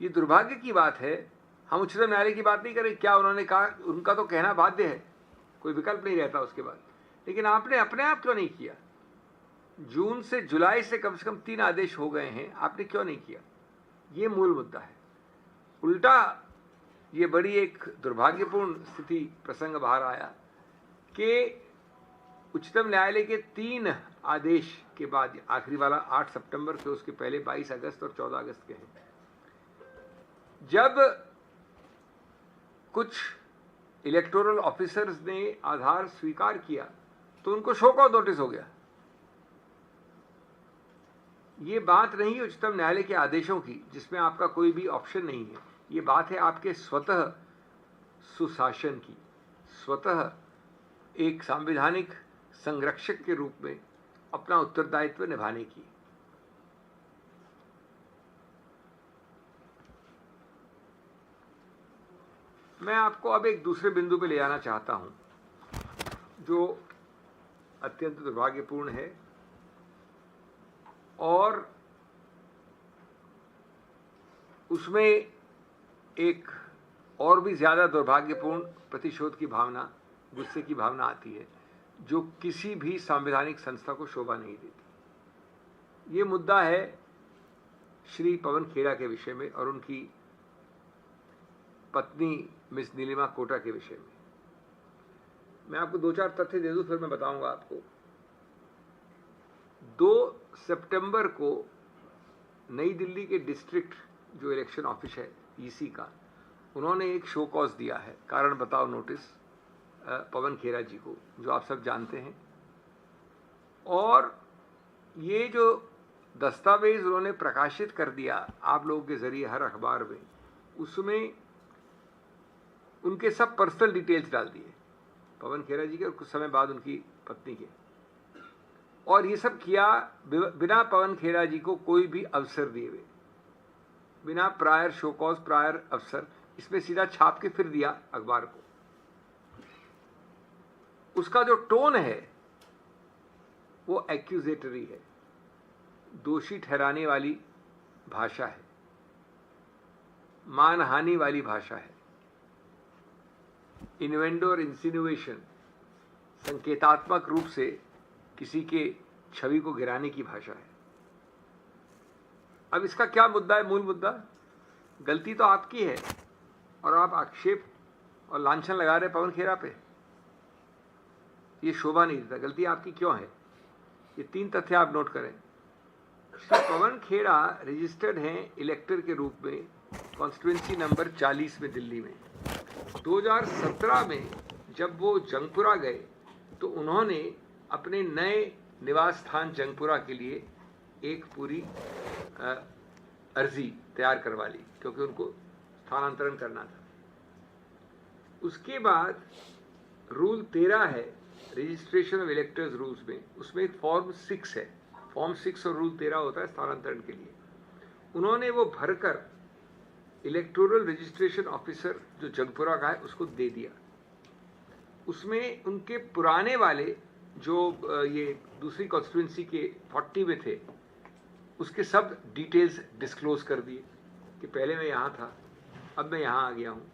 ये दुर्भाग्य की बात है। हम उच्चतम न्यायालय की बात नहीं करें, क्या उन्होंने कहा, उनका तो कहना बाध्य है, कोई विकल्प नहीं रहता उसके बाद। लेकिन आपने अपने आप क्यों नहीं किया? जून से जुलाई से कम 3 आदेश हो गए हैं, आपने क्यों नहीं किया? ये मूल मुद्दा है। उल्टा ये बड़ी एक दुर्भाग्यपूर्ण स्थिति प्रसंग बाहर आया कि उच्चतम न्यायालय के 3 आदेश के बाद, आखिरी वाला 8 सितंबर के, उसके पहले 22 अगस्त और 14 अगस्त के हैं, जब कुछ इलेक्टोरल ऑफिसर्स ने आधार स्वीकार किया तो उनको शो कॉज नोटिस हो गया। ये बात नहीं है उच्चतम न्यायालय के आदेशों की जिसमें आपका कोई भी ऑप्शन नहीं है, ये बात है आपके स्वतः सुशासन की, स्वतः एक संवैधानिक संरक्षक के रूप में अपना उत्तरदायित्व निभाने की। मैं आपको अब एक दूसरे बिंदु पे ले जाना चाहता हूं जो अत्यंत दुर्भाग्यपूर्ण है और उसमें एक और भी ज्यादा दुर्भाग्यपूर्ण प्रतिशोध की भावना, गुस्से की भावना आती है जो किसी भी संवैधानिक संस्था को शोभा नहीं देती। ये मुद्दा है श्री पवन खेड़ा के विषय में और उनकी पत्नी मिस नीलिमा कोटा के विषय में। मैं आपको 2-4 तथ्य दे दूं, फिर मैं बताऊंगा आपको। 2 सितंबर को नई दिल्ली के डिस्ट्रिक्ट जो इलेक्शन ऑफिस है ईसी का, उन्होंने एक शो कॉज दिया है, कारण बताओ नोटिस, पवन खेड़ा जी को, जो आप सब जानते हैं। और ये जो दस्तावेज उन्होंने प्रकाशित कर दिया आप लोगों के जरिए हर अखबार में, उसमें उनके सब पर्सनल डिटेल्स डाल दिए, पवन खेड़ा जी के और कुछ समय बाद उनकी पत्नी के। और ये सब किया बिना पवन खेड़ा जी को कोई भी अवसर दिए हुए, बिना प्रायर शो कॉज, प्रायर अवसर, इसमें सीधा छाप के फिर दिया अखबार को। उसका जो टोन है वो एक्यूजेटरी है, दोषी ठहराने वाली भाषा है, मानहानि वाली भाषा है, इन्वेंडो और इंसिनुएशन, संकेतात्मक रूप से किसी के छवि को गिराने की भाषा है। अब इसका क्या मुद्दा है? मूल मुद्दा, गलती तो आपकी है और आप आक्षेप और लांछन लगा रहे पवन खेड़ा पे, ये शोभा नहीं देता। गलती आपकी क्यों है? ये 3 तथ्य आप नोट करें। पवन खेड़ा रजिस्टर्ड हैं इलेक्टर के रूप में कॉन्स्टिट्यूएंसी नंबर 40 में दिल्ली में। 2017 में जब वो जंगपुरा गए तो उन्होंने अपने नए निवास स्थान जंगपुरा के लिए एक पूरी अर्जी तैयार करवा ली, क्योंकि उनको स्थानांतरण करना था। उसके बाद रूल 13 है रजिस्ट्रेशन ऑफ इलेक्टर्स रूल्स में, उसमें एक फॉर्म 6 है, फॉर्म 6 और रूल 13 होता है स्थानांतरण के लिए। उन्होंने वो भरकर इलेक्टोरल रजिस्ट्रेशन ऑफिसर जो जंगपुरा का है उसको दे दिया। उसमें उनके पुराने वाले जो ये दूसरी कॉन्स्टिट्यूएंसी के 40 में थे, उसके सब डिटेल्स डिस्क्लोज कर दिए कि पहले मैं यहाँ था, अब मैं यहाँ आ गया हूँ।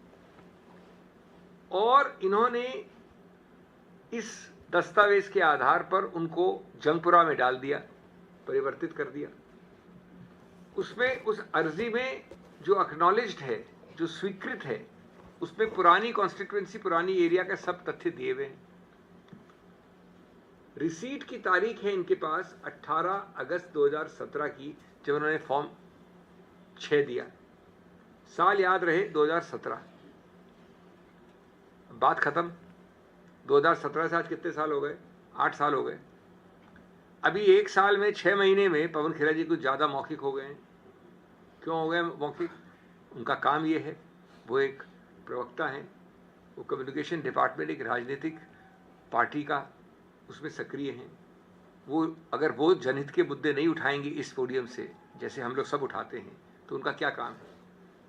और इन्होंने इस दस्तावेज के आधार पर उनको जंगपुरा में डाल दिया, परिवर्तित कर दिया। उसमें उस अर्जी में जो एक्नॉलेज्ड है, जो स्वीकृत है, उसमें पुरानी कॉन्स्टिट्यूएंसी, पुरानी एरिया का सब तथ्य दिए हुए हैं। रिसीट की तारीख है इनके पास 18 अगस्त 2017 की, जब उन्होंने फॉर्म 6 दिया। साल याद रहे 2017। बात खत्म। 2017 से आज कितने साल हो गए? 8 साल हो गए। अभी 1 साल में 6 महीने में पवन खेड़ा जी कुछ ज़्यादा मौखिक हो गए हैं। क्यों हो गए मौखिक? उनका काम ये है, वो एक प्रवक्ता हैं, वो कम्युनिकेशन डिपार्टमेंट एक राजनीतिक पार्टी का उसमें सक्रिय हैं। वो अगर वो जनहित के मुद्दे नहीं उठाएंगे इस पोडियम से, जैसे हम लोग सब उठाते हैं, तो उनका क्या काम है?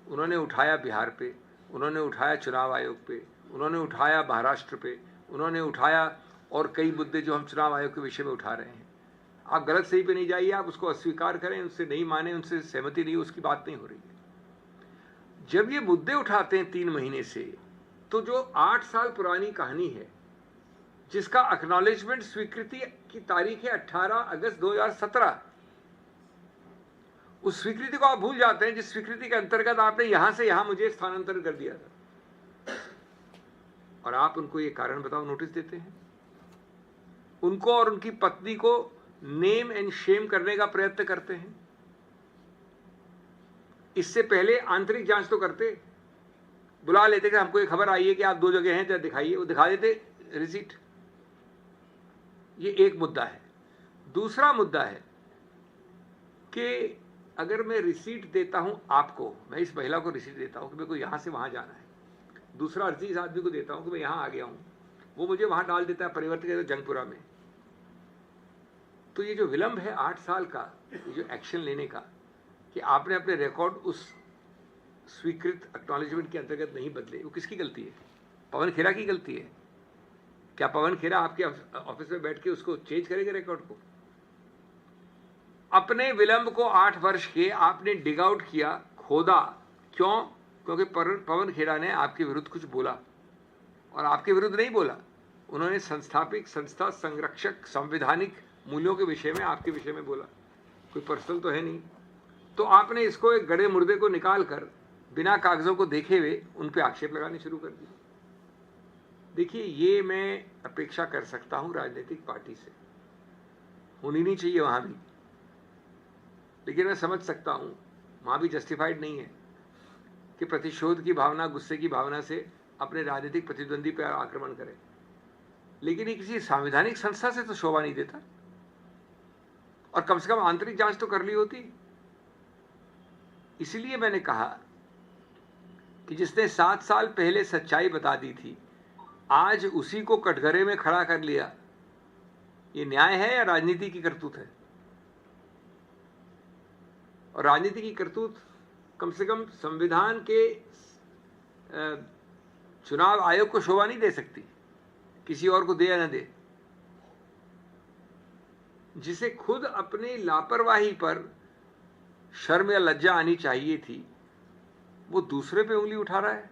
उन्होंने उठाया बिहार पे, उन्होंने उठाया चुनाव आयोग पे, उन्होंने उठाया महाराष्ट्र पे, उन्होंने उठाया और कई मुद्दे जो हम चुनाव आयोग के विषय में उठा रहे हैं। आप गलत सही पे नहीं जाइए, आप उसको अस्वीकार करें, उससे नहीं माने, उनसे सहमति नहीं, उसकी बात नहीं हो रही है। जब ये मुद्दे उठाते हैं 3 महीने से, तो जो 8 साल पुरानी कहानी है, जिसका एक्नॉलेजमेंट स्वीकृति की तारीख है 18 अगस्त 2017, उस स्वीकृति को आप भूल जाते हैं जिस स्वीकृति के अंतर्गत आपने यहां से यहां मुझे स्थानांतरण कर दिया था, और आप उनको ये कारण बताओ नोटिस देते हैं। उनको और उनकी पत्नी को नेम एंड शेम करने का प्रयत्न करते हैं। इससे पहले आंतरिक जांच तो करते, बुला लेते कि हमको ये खबर आई है कि आप 2 जगह हैं, जरा दिखाइए, वो दिखा देते रिसीट। ये एक मुद्दा है। दूसरा मुद्दा है कि अगर मैं रिसीट देता हूं आपको, मैं इस महिला को रिसीट देता हूं कि मेरे को यहां से वहां जाना है, दूसरा अर्जी इस आदमी को देता हूं कि मैं यहां आ गया हूं, वो मुझे वहां डाल देता है परिवर्तित जंगपुरा में, तो ये जो विलंब है 8 साल का, ये जो एक्शन लेने का, कि आपने अपने रिकॉर्ड उस स्वीकृत एक्नॉलेजमेंट के अंतर्गत नहीं बदले, वो किसकी गलती है? पवन खेरा की गलती है। क्या पवन खेरा आपके ऑफिस में बैठ के उसको चेंज करेंगे रिकॉर्ड को? अपने विलंब को 8 वर्ष के आपने डिग आउट किया, खोदा। क्यों? क्योंकि पवन खेरा ने आपके विरुद्ध कुछ बोला, और आपके विरुद्ध नहीं बोला, उन्होंने संस्थापिक, संस्था, संरक्षक, संवैधानिक मूल्यों के विषय में, आपके विषय में बोला। कोई पर्सनल तो है नहीं। तो आपने इसको एक गड़े मुर्दे को निकाल कर बिना कागजों को देखे हुए उन पे आक्षेप लगाने शुरू कर दिए। देखिए, ये मैं अपेक्षा कर सकता हूं राजनीतिक पार्टी से, होनी नहीं चाहिए वहां भी, लेकिन मैं समझ सकता हूं वहां भी जस्टिफाइड नहीं है कि प्रतिशोध की भावना, गुस्से की भावना से अपने राजनीतिक प्रतिद्वंदी पर आक्रमण करें, लेकिन ये किसी संवैधानिक संस्था से तो शोभा नहीं देता, और कम से कम आंतरिक जांच तो कर ली होती। इसलिए मैंने कहा कि जिसने 7 साल पहले सच्चाई बता दी थी, आज उसी को कटघरे में खड़ा कर लिया। ये न्याय है या राजनीति की करतूत है? और राजनीति की करतूत कम से कम संविधान के चुनाव आयोग को शोभा नहीं दे सकती, किसी और को दे या न दे। जिसे खुद अपनी लापरवाही पर शर्म या लज्जा आनी चाहिए थी, वो दूसरे पे उंगली उठा रहा है।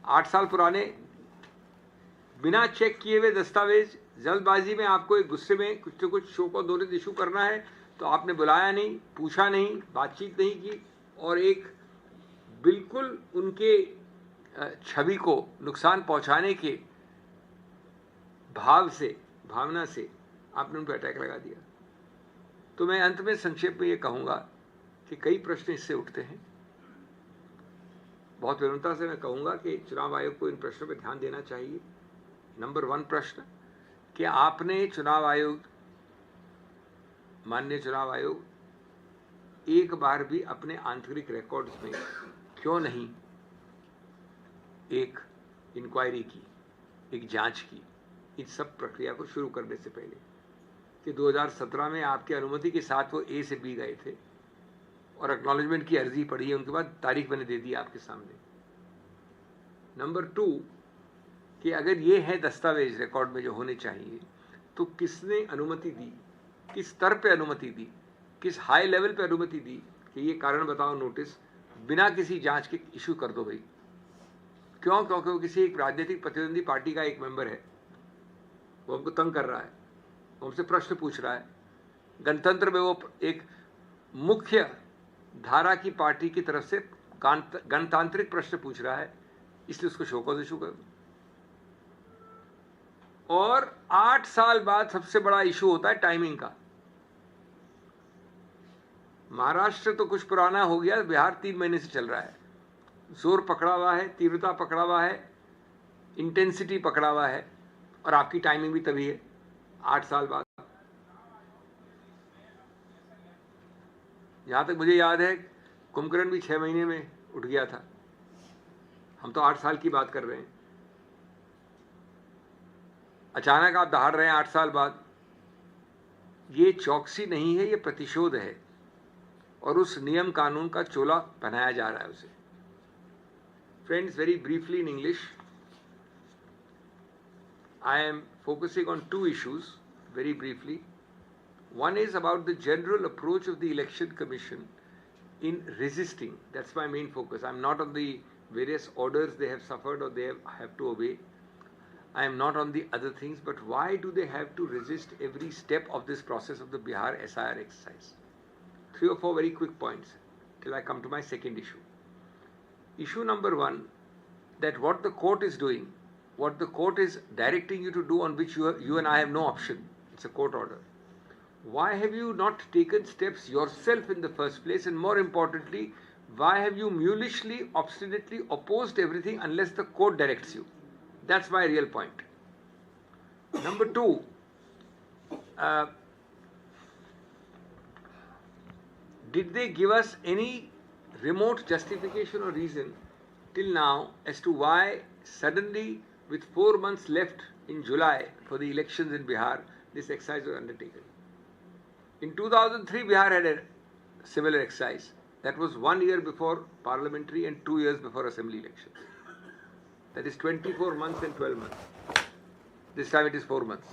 8 साल पुराने बिना चेक किए हुए दस्तावेज, जल्दबाजी में आपको एक गुस्से में कुछ न कुछ शो को नोटिस इशू करना है, तो आपने बुलाया नहीं, पूछा नहीं, बातचीत नहीं की, और एक बिल्कुल उनके छवि को नुकसान पहुंचाने के भावना से आपने उन पर अटैक लगा दिया। तो मैं अंत में संक्षेप में ये कहूँगा कि कई प्रश्न इससे उठते हैं। बहुत विनम्रता से मैं कहूँगा कि चुनाव आयोग को इन प्रश्नों पर ध्यान देना चाहिए। नंबर 1 प्रश्न कि आपने चुनाव आयोग, माननीय चुनाव आयोग, एक बार भी अपने आंतरिक रिकॉर्ड्स में क्यों नहीं एक इंक्वायरी की, एक जांच की, इस सब प्रक्रिया को शुरू करने से पहले, कि 2017 में आपकी अनुमति के साथ वो A से B गए थे और एक्नॉलेजमेंट की अर्जी पड़ी है, उनके बाद तारीख मैंने दे दी आपके सामने। नंबर 2 कि अगर ये है दस्तावेज रिकॉर्ड में जो होने चाहिए, तो किसने अनुमति दी, किस स्तर पे अनुमति दी, किस हाई लेवल पे अनुमति दी कि ये कारण बताओ नोटिस बिना किसी जांच के इशू कर दो भाई। क्यों? क्योंकि वो किसी एक राजनीतिक प्रतिद्वंदी पार्टी का एक मेंबर है, वो हमको तंग कर रहा है, वो हमसे प्रश्न पूछ रहा है। गणतंत्र में वो एक मुख्य धारा की पार्टी की तरफ से गणतांत्रिक प्रश्न पूछ रहा है, इसलिए उसको शोकॉज इशू कर दो। और 8 साल बाद सबसे बड़ा इशू होता है टाइमिंग का। महाराष्ट्र तो कुछ पुराना हो गया, बिहार 3 महीने से चल रहा है। जोर पकड़ा हुआ है, तीव्रता पकड़ा हुआ है, इंटेंसिटी पकड़ा हुआ है, और आपकी टाइमिंग भी तभी है 8 साल बाद। जहां तक मुझे याद है, कुंभकर्ण भी 6 महीने में उठ गया था, हम तो 8 साल की बात कर रहे हैं। अचानक आप दहाड़ रहे हैं 8 साल बाद। ये चौकसी नहीं है, ये प्रतिशोध है, और उस नियम कानून का चोला पहनाया जा रहा है उसे। Friends, very briefly in English, I am focusing on 2 issues very briefly. One is about the general approach of the Election Commission in resisting. That's my main focus. I'm not on the various orders they have suffered or they have to obey. I am not on the other things, but why do they have to resist every step of this process of the Bihar SIR exercise? 3 or 4 very quick points till I come to my second issue. Issue number 1, that what the court is doing, what the court is directing you to do, on which you and I have no option. It's a court order. Why have you not taken steps yourself in the first place? And more importantly, why have you mulishly, obstinately opposed everything unless the court directs you? That's my real point. Number 2, did they give us any remote justification or reason till now as to why suddenly, with 4 months left in July for the elections in Bihar, this exercise was undertaken? In 2003, Bihar had a similar exercise. That was 1 year before parliamentary and 2 years before assembly elections. That is 24 months and 12 months. This time it is 4 months.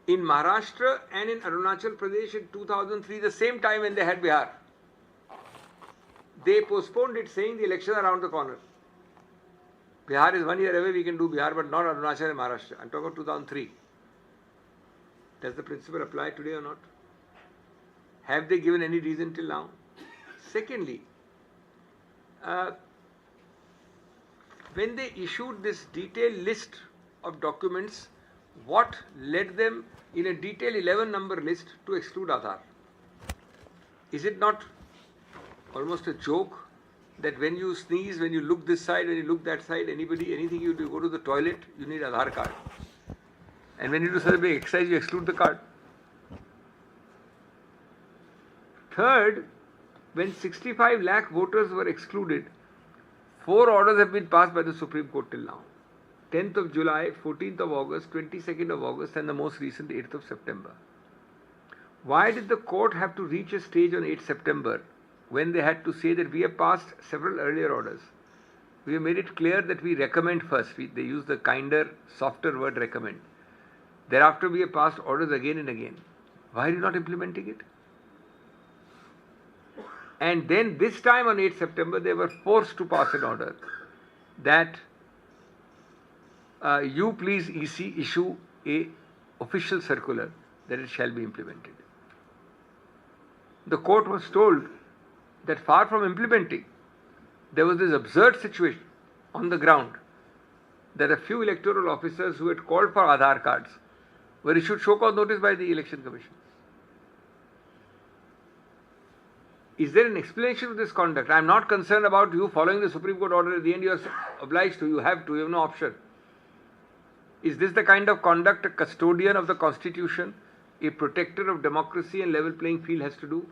In Maharashtra and in Arunachal Pradesh in 2003, the same time when they had Bihar, they postponed it, saying the election around the corner. Bihar is 1 year away, we can do Bihar, but not Arunachal and Maharashtra. I'm talking about 2003. Does the principle apply today or not? Have they given any reason till now? Secondly, when they issued this detailed list of documents, what led them in a detailed 11 number list to exclude Aadhaar? Is it not almost a joke that when you sneeze, when you look this side, when you look that side, anything you do, go to the toilet, you need Aadhaar card. And when you do such a big exercise, you exclude the card. Third, when 65 lakh voters were excluded, 4 orders have been passed by the Supreme Court till now. 10th of July, 14th of August, 22nd of August, and the most recent 8th of September. Why did the court have to reach a stage on 8th September when they had to say that we have passed several earlier orders? We have made it clear that we recommend first. They use the kinder, softer word recommend. Thereafter, we have passed orders again and again. Why are you not implementing it? And then this time on 8th September, they were forced to pass an order that you please EC issue a official circular that it shall be implemented. The court was told that far from implementing, there was this absurd situation on the ground that a few electoral officers who had called for Aadhaar cards were issued show-cause notice by the Election Commission. Is there an explanation of this conduct? I am not concerned about you following the Supreme Court order. At the end, you are obliged to, you have no option. Is this the kind of conduct a custodian of the Constitution, a protector of democracy and level playing field has to do?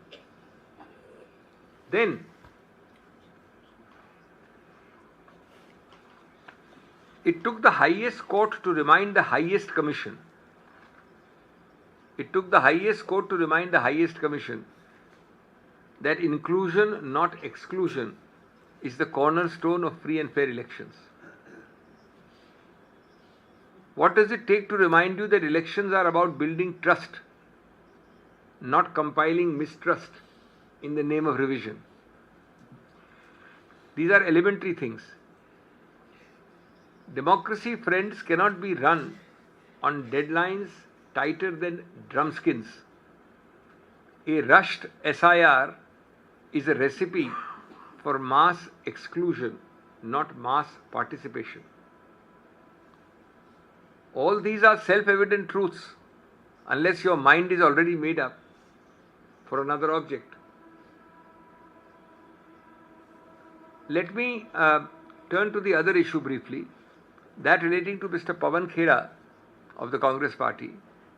Then, it took the highest court to remind the highest commission. It took the highest court to remind the highest commission that inclusion, not exclusion, is the cornerstone of free and fair elections. What does it take to remind you that elections are about building trust, not compiling mistrust in the name of revision? These are elementary things. Democracy, friends, cannot be run on deadlines tighter than drumskins. A rushed SIR is a recipe for mass exclusion, not mass participation. All these are self-evident truths unless your mind is already made up for another object. Let me turn to the other issue briefly, that relating to Mr. Pawan Khera of the Congress Party,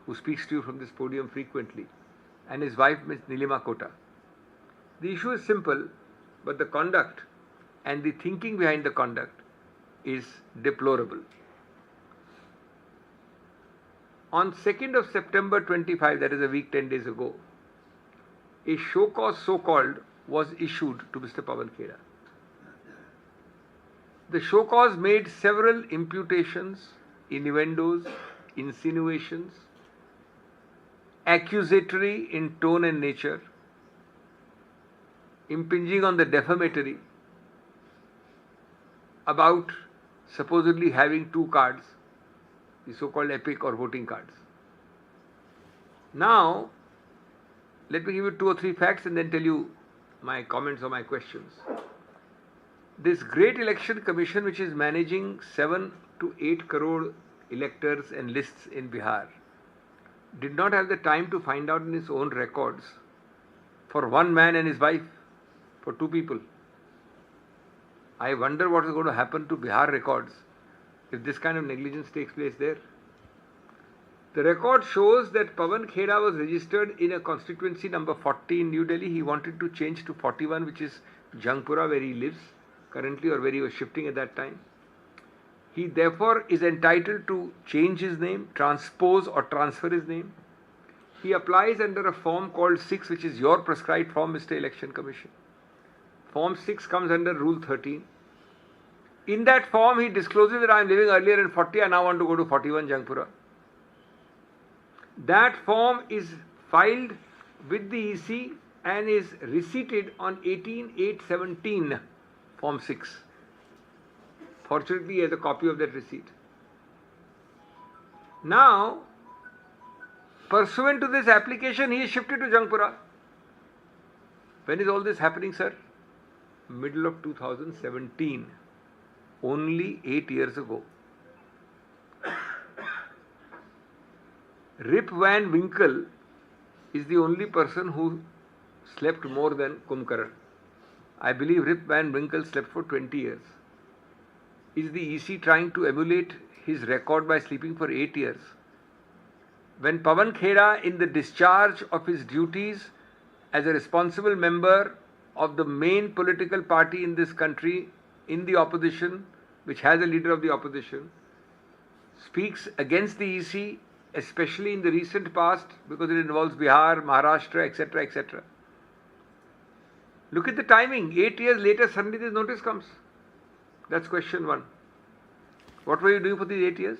who speaks to you from this podium frequently, and his wife, Ms. Nilima Kota. The issue is simple, but the conduct and the thinking behind the conduct is deplorable. On 2nd of September 25, that is a week, 10 days ago, a show cause so-called was issued to Mr. Pawan Khera. The show cause made several imputations, innuendos, insinuations, accusatory in tone and nature, impinging on the defamatory about supposedly having two cards, the so-called epic or voting cards. Now, let me give you 2 or 3 facts and then tell you my comments or my questions. This great election commission, which is managing 7 to 8 crore electors and lists in Bihar, did not have the time to find out in its own records for one man and his wife, for 2 people. I wonder what is going to happen to Bihar records if this kind of negligence takes place there. The record shows that Pawan Kheda was registered in a constituency number 40 in New Delhi. He wanted to change to 41, which is Jangpura, where he lives currently, or where he was shifting at that time. He therefore is entitled to change his name, transpose or transfer his name. He applies under a form called 6, which is your prescribed form, Mr. Election Commission. Form 6 comes under Rule 13. In that form, he discloses that I am living earlier in 40, I now want to go to 41 Jangpura. That form is filed with the EC and is receipted on 18/8/17, Form 6. Fortunately, he has a copy of that receipt. Now, pursuant to this application, he is shifted to Jangpura. When is all this happening, sir? Middle of 2017. Only 8 years ago. Rip Van Winkle is the only person who slept more than Kumkaran. I believe Rip Van Winkle slept for 20 years. Is the EC trying to emulate his record by sleeping for 8 years? When Pawan Kheda, in the discharge of his duties as a responsible member of the main political party in this country, in the opposition, which has a leader of the opposition, speaks against the EC, especially in the recent past, because it involves Bihar, Maharashtra, etc., etc. Look at the timing. 8 years later, suddenly this notice comes. That's question 1. What were you doing for these 8 years?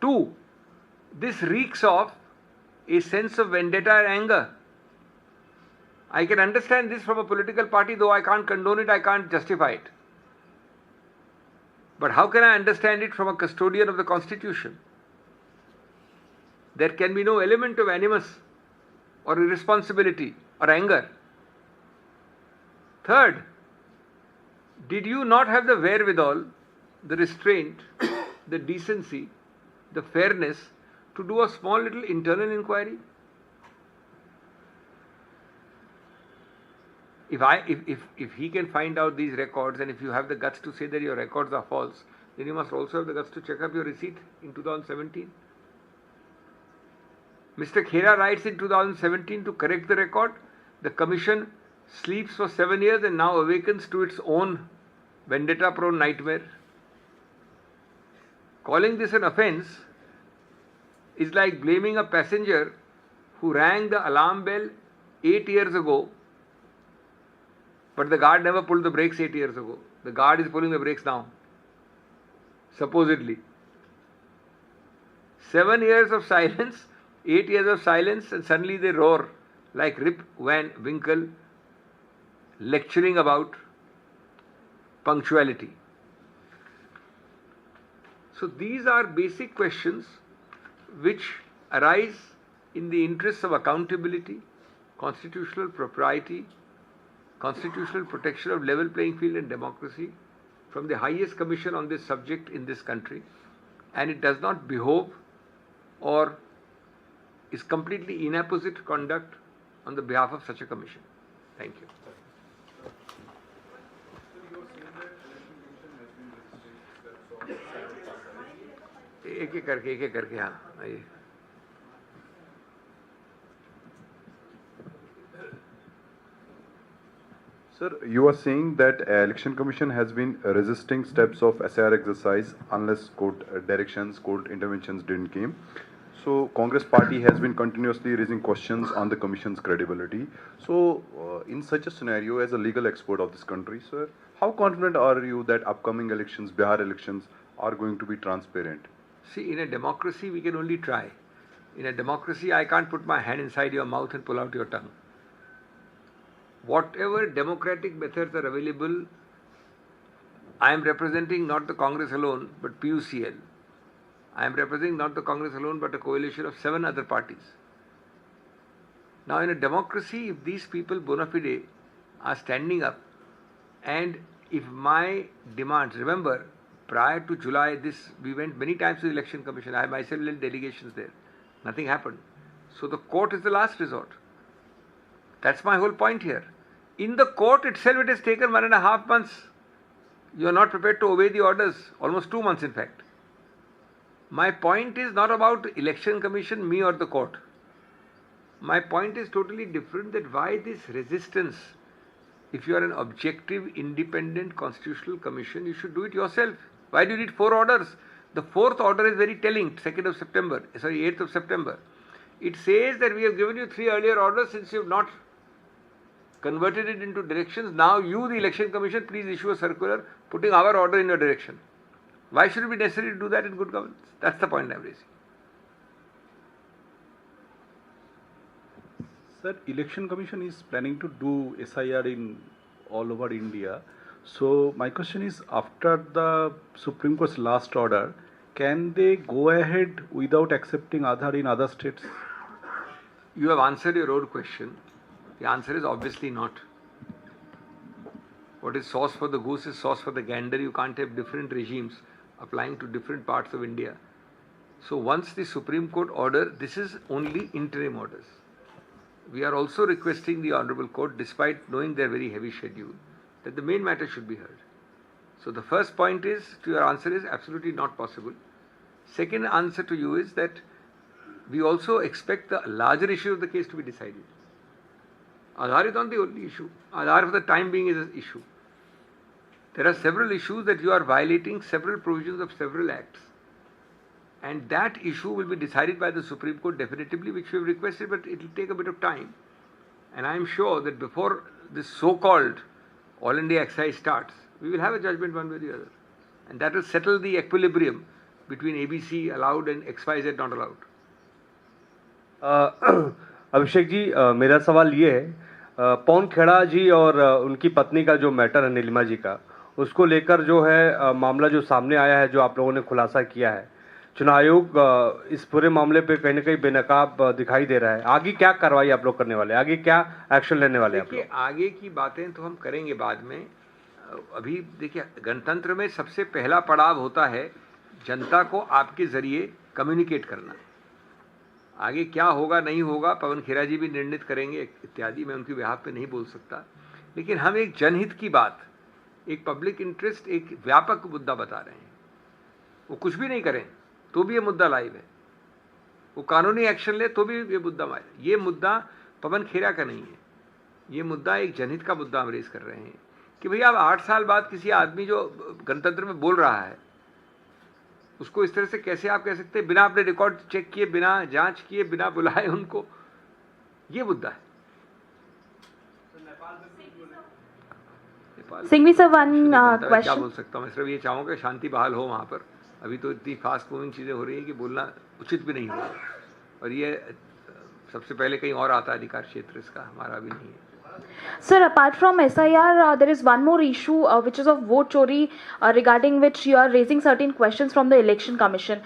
2. This reeks of a sense of vendetta and anger. I can understand this from a political party, though I can't condone it, I can't justify it. But how can I understand it from a custodian of the Constitution? There can be no element of animus or irresponsibility or anger. Third, did you not have the wherewithal, the restraint, the decency, the fairness to do a small little internal inquiry? If he can find out these records, and if you have the guts to say that your records are false, then you must also have the guts to check up your receipt in 2017. Mr. Khera writes in 2017 to correct the record. The commission sleeps for 7 years and now awakens to its own vendetta-prone nightmare. Calling this an offence is like blaming a passenger who rang the alarm bell 8 years ago, but the guard never pulled the brakes 8 years ago. The guard is pulling the brakes now, supposedly. 7 years of silence, 8 years of silence, and suddenly they roar like Rip Van Winkle lecturing about punctuality. So these are basic questions which arise in the interests of accountability, constitutional propriety, constitutional protection of level playing field and democracy from the highest commission on this subject in this country, and it does not behove or is completely inapposite conduct on the behalf of such a commission. Thank you. एक एक करके हाँ आइए. Sir, you are saying that Election Commission has been resisting steps of SIR exercise unless court directions, court interventions didn't came. So Congress party has been continuously raising questions on the Commission's credibility. So in such a scenario, as a legal expert of this country, sir, how confident are you that upcoming elections, Bihar elections, are going to be transparent? See, in a democracy, we can only try. In a democracy, I can't put my hand inside your mouth and pull out your tongue. whatever democratic methods are available, I am representing not the Congress alone, but PUCL. I am representing not the Congress alone, but a coalition of 7 other parties. Now, in a democracy, if these people bona fide are standing up, and if my demands, remember, prior to July, we went many times to the Election Commission. I myself led delegations there. Nothing happened. So the court is the last resort. That's my whole point here. In the court itself, it has taken 1.5 months. You are not prepared to obey the orders. Almost 2 months, in fact. My point is not about Election Commission, me or the court. My point is totally different, that why this resistance? If you are an objective, independent constitutional commission, you should do it yourself. Why do you need 4 orders? The 4th order is very telling, 8th of September. It says that we have given you 3 earlier orders. Since you have not converted it into directions, now you, the Election Commission, please issue a circular putting our order in your direction. Why should it be necessary to do that in good governance? That's the point I am raising. Sir, Election Commission is planning to do SIR in all over India. So my question is, after the Supreme Court's last order, can they go ahead without accepting Aadhaar in other states? You have answered your own question. The answer is obviously not. What is sauce for the goose is sauce for the gander. You can't have different regimes applying to different parts of India. So once the Supreme Court order, this is only interim orders. We are also requesting the Honorable Court, despite knowing their very heavy schedule, that the main matter should be heard. So the first point is, to your answer is absolutely not possible. Second answer to you is that we also expect the larger issue of the case to be decided. Aadhaar is not the only issue. Aadhaar for the time being is an issue. There are several issues that you are violating several provisions of several acts. And that issue will be decided by the Supreme Court definitively, which we have requested, but it will take a bit of time. And I am sure that before this so-called All India exercise starts, we will have a judgment one way or the other. And that will settle the equilibrium between ABC allowed and XYZ not allowed. Abhishek ji, मेरा सवाल ये है, पवन खेड़ा जी और उनकी पत्नी का जो matter है नीलिमा जी का, उसको लेकर जो है मामला जो सामने आया है, जो आप लोगों ने खुलासा किया है, चुनाव आयोग इस पूरे मामले पे कहीं ना कहीं बेनकाब दिखाई दे रहा है. आगे क्या कार्रवाई आप लोग करने वाले हैं? आगे क्या एक्शन लेने वाले हैं आप लोग? आगे की बातें तो हम करेंगे बाद में. अभी देखिए, गणतंत्र में सबसे पहला पड़ाव होता है जनता को आपके जरिए कम्युनिकेट करना. आगे क्या होगा नहीं होगा पवन खेरा जी भी निर्णित करेंगे इत्यादि. मैं उनकी बिहाफ पे नहीं बोल सकता, लेकिन हम एक जनहित की बात, एक पब्लिक इंटरेस्ट, एक व्यापक मुद्दा बता रहे हैं. वो कुछ भी नहीं करें तो भी ये मुद्दा लाइव है, वो कानूनी एक्शन ले तो भी ये मुद्दा लाइव है. ये मुद्दा पवन खेरा का नहीं है, ये मुद्दा एक जनहित का मुद्दा हम रेज कर रहे हैं कि भैया अब 8 साल बाद किसी आदमी जो गणतंत्र में बोल रहा है, उसको इस तरह से कैसे आप कह सकते हैं बिना अपने रिकॉर्ड चेक किए, बिना जांच किए, बिना बुलाए उनको. ये मुद्दा है. Singhvi sir, one question. क्या बोल सकता हूँ मैं? सिर्फ ये चाहूँगा शांति बहाल हो वहाँ पर. अभी तो इतनी फास्ट मूविंग चीज़ें हो रही हैं कि बोलना उचित भी नहीं हुआ, और ये सबसे पहले कहीं और आता है अधिकार क्षेत्र, इसका हमारा भी नहीं है. Sir, apart from SIR, there is one more issue which is of vote chori, regarding which you are raising certain questions from the Election Commission.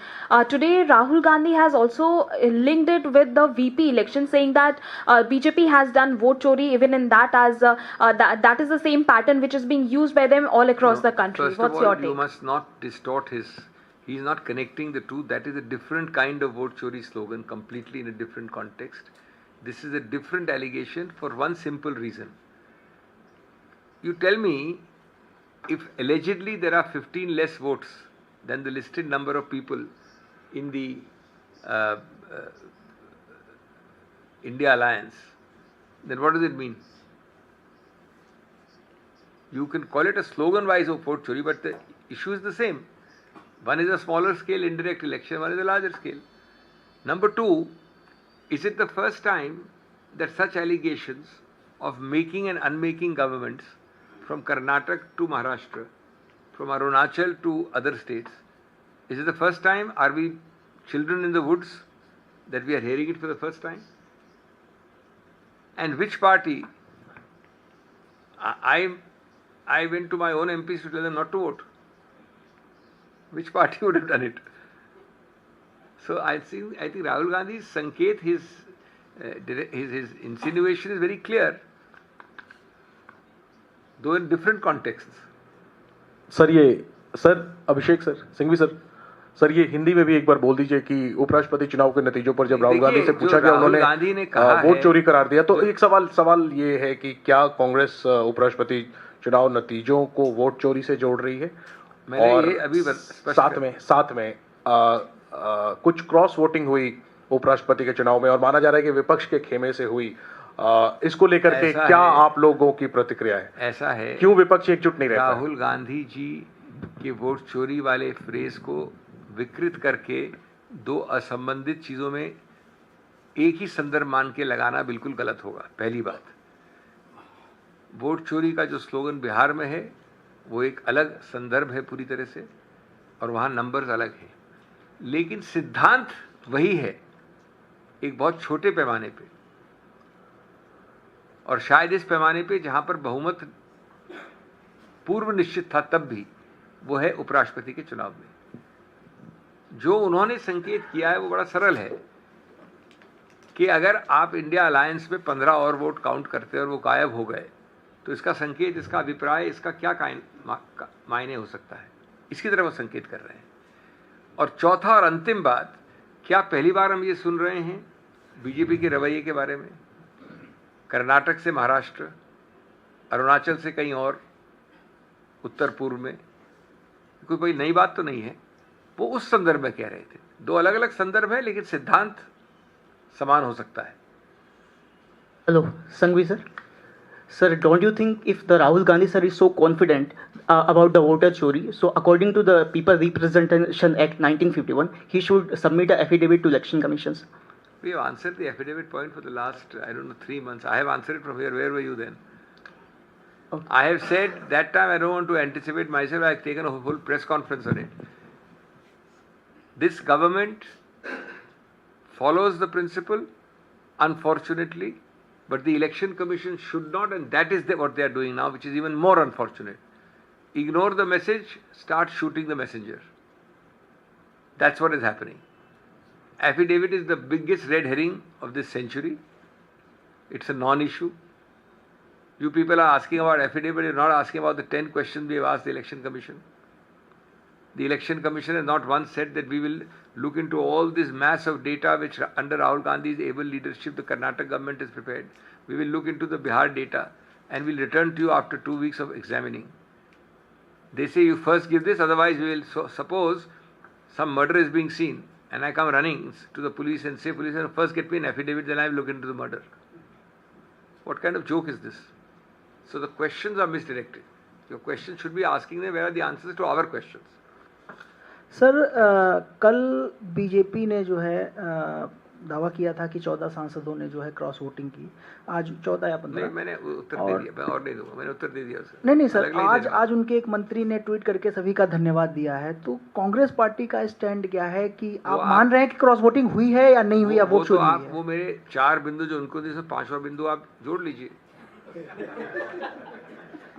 Today, Rahul Gandhi has also linked it with the VP election, saying that BJP has done vote chori even in that, as that is the same pattern which is being used by them all across the country. First What's of all, your take? you must not distort his. He is not connecting the two. That is a different kind of vote chori slogan, completely in a different context. This is a different allegation for one simple reason. You tell me, if allegedly there are 15 less votes than the listed number of people in the India Alliance, then what does it mean? You can call it a slogan-wise vote chori, but the issue is the same. One is a smaller scale indirect election, one is a larger scale. Number two, is it the first time that such allegations of making and unmaking governments from Karnataka to Maharashtra, from Arunachal to other states, is it the first time? Are we children in the woods that we are hearing it for the first time? And which party I went to my own MPs to tell them not to vote. Which party would have done it? So I think Rahul Gandhi's sanket, his insinuation is very clear, though in different contexts. Sir Abhishek sir Singhvi sir ये हिंदी में भी एक बार बोल दीजिए कि उपराष्ट्रपति चुनाव के नतीजों पर जब राहुल गांधी से पूछा गया उन्होंने वोट चोरी करार दिया, तो एक सवाल ये है कि क्या कांग्रेस उपराष्ट्रपति चुनाव नतीजों को वोट चोरी से जोड़ रही है? और ये अभी साथ में कुछ क्रॉस वोटिंग हुई उपराष्ट्रपति के चुनाव में और माना जा रहा है कि विपक्ष के खेमे से हुई, इसको लेकर के क्या आप लोगों की प्रतिक्रिया है? ऐसा है, क्यों विपक्ष एकजुट नहीं रहता? राहुल गांधी जी के वोट चोरी वाले फ्रेज को विकृत करके दो असंबंधित चीजों में एक ही संदर्भ मान के लगाना बिल्कुल गलत होगा। पहली बात, वोट चोरी का जो स्लोगन बिहार में है वो एक अलग संदर्भ है पूरी तरह से, और वहाँ नंबर्स अलग है, लेकिन सिद्धांत वही है, एक बहुत छोटे पैमाने पे, और शायद इस पैमाने पे जहाँ पर बहुमत पूर्व निश्चित था तब भी, वो है उपराष्ट्रपति के चुनाव में। जो उन्होंने संकेत किया है वो बड़ा सरल है कि अगर आप इंडिया अलायंस में 15 और वोट काउंट करते और वो गायब हो गए तो इसका संकेत, इसका अभिप्राय, इसका क्या मायने हो सकता है, इसकी तरफ वो संकेत कर रहे हैं। और चौथा और अंतिम बात, क्या पहली बार हम ये सुन रहे हैं बीजेपी के रवैये के बारे में? कर्नाटक से महाराष्ट्र, अरुणाचल से कहीं और, उत्तर पूर्व में कोई नई बात तो नहीं है, वो उस संदर्भ में कह रहे थे। दो अलग अलग संदर्भ है लेकिन सिद्धांत समान हो सकता है। Hello Sanghvi sir, sir, don't you think if the Rahul Gandhi sir is so confident about the voter chori, so according to the People Representation Act 1951, he should submit an affidavit to election commissions? We have answered the affidavit point for the last, 3 months. I have answered it from here. Where were you then? Okay. I have said that time, I don't want to anticipate myself. I have taken a full press conference on it. This government follows the principle, unfortunately, but the election commission should not, and that is what they are doing now, which is even more unfortunate. Ignore the message, start shooting the messenger. That's what is happening. Affidavit is the biggest red herring of this century. It's a non-issue. You people are asking about affidavit, you're not asking about the 10 questions we have asked the election commission. The election commission has not once said that we will look into all this mass of data which under Rahul Gandhi's able leadership the Karnataka government is prepared. We will look into the Bihar data and we'll return to you after 2 weeks of examining. They say you first give this, otherwise we will suppose some murder is being seen and I come running to the police and say, police, first get me an affidavit, then I will look into the murder. What kind of joke is this? So the questions are misdirected. Your questions should be asking them where are the answers to our questions. Sir कल BJP ने जो है दावा किया था कि 14 सांसदों ने जो है क्रॉस वोटिंग की, आज 14 या 15। नहीं, मैंने उत्तर दे दिया, मैं और नहीं दूंगा, मैंने उत्तर दे दिया सर। नहीं सर, आज उनके एक मंत्री ने ट्वीट करके सभी का धन्यवाद दिया है, तो कांग्रेस पार्टी का स्टैंड क्या है कि आप मान रहे हैं कि क्रॉस वोटिंग हुई है या नहीं हुई, या वोट चोरी हुई है? वो मेरे 4 बिंदु जो उनको दिए, 5वां बिंदु आप जोड़ लीजिए।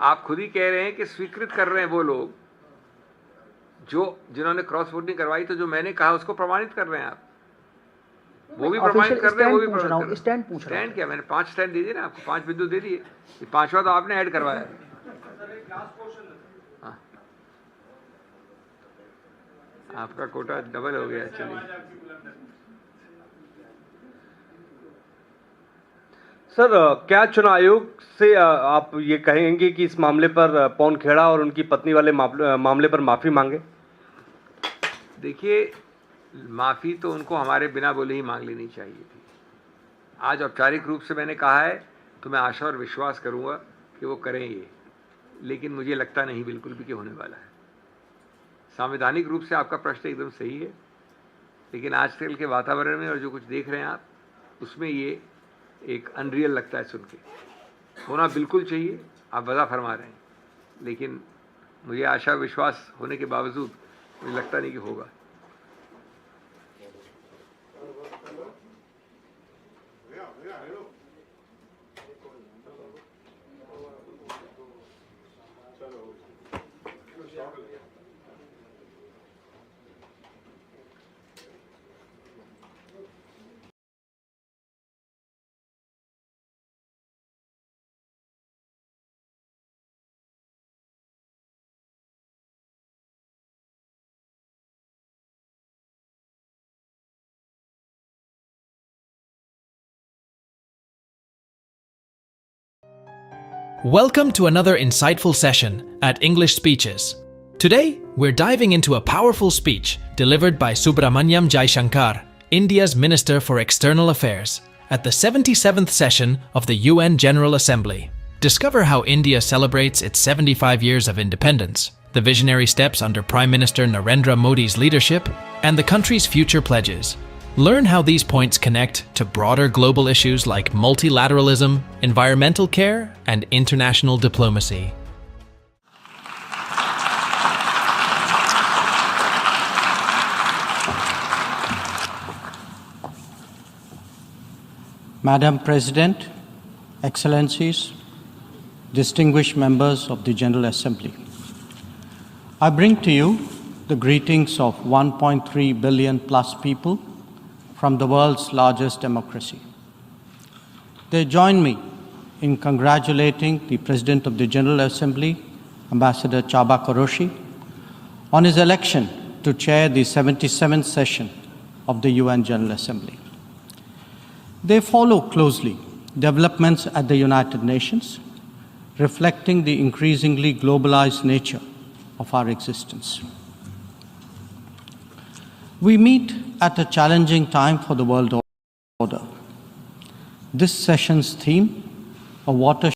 आप खुद ही कह रहे हैं कि स्वीकृत कर रहे हैं वो लोग जिन्होंने क्रॉस वोटिंग करवाई, तो जो मैंने कहा उसको प्रमाणित कर रहे हैं आप, वो भी प्रमाणित कर रहे हैं, वो भी प्रमाणित कर रहे हैं। स्टैंड क्या, मैंने 5 स्टैंड दे दिए ना आपको, 5 बिंदु दे दिए, 5वां तो आपने ऐड करवाया। हाँ, आपका कोटा डबल हो गया। चलिए सर, क्या चुनाव आयोग से आप ये कहेंगे कि इस मामले पर पवन खेड़ा और उनकी पत्नी वाले मामले पर माफी मांगे? देखिए, माफ़ी तो उनको हमारे बिना बोले ही मांग लेनी चाहिए थी। आज औपचारिक रूप से मैंने कहा है तो मैं आशा और विश्वास करूंगा कि वो करें ये, लेकिन मुझे लगता नहीं बिल्कुल भी कि होने वाला है। संवैधानिक रूप से आपका प्रश्न एकदम सही है, लेकिन आजकल के वातावरण में और जो कुछ देख रहे हैं आप, उसमें ये एक अनरियल लगता है सुन के। होना बिल्कुल चाहिए, आप वजह फरमा रहे हैं, लेकिन मुझे आशा विश्वास होने के बावजूद मुझे लगता नहीं कि होगा। Welcome to another insightful session at English Speeches. Today, we're diving into a powerful speech delivered by Subramaniam Jaishankar, India's Minister for External Affairs, at the 77th session of the UN General Assembly. Discover how India celebrates its 75 years of independence, the visionary steps under Prime Minister Narendra Modi's leadership, and the country's future pledges. Learn how these points connect to broader global issues like multilateralism, environmental care, and international diplomacy. Madam President, Excellencies, distinguished members of the General Assembly, I bring to you the greetings of 1.3 billion plus people from the world's largest democracy. They join me in congratulating the President of the General Assembly, Ambassador Csaba Kőrösi, on his election to chair the 77th session of the UN General Assembly. They follow closely developments at the United Nations, reflecting the increasingly globalized nature of our existence. We meet at a challenging time for the world order. This session's theme, a watershed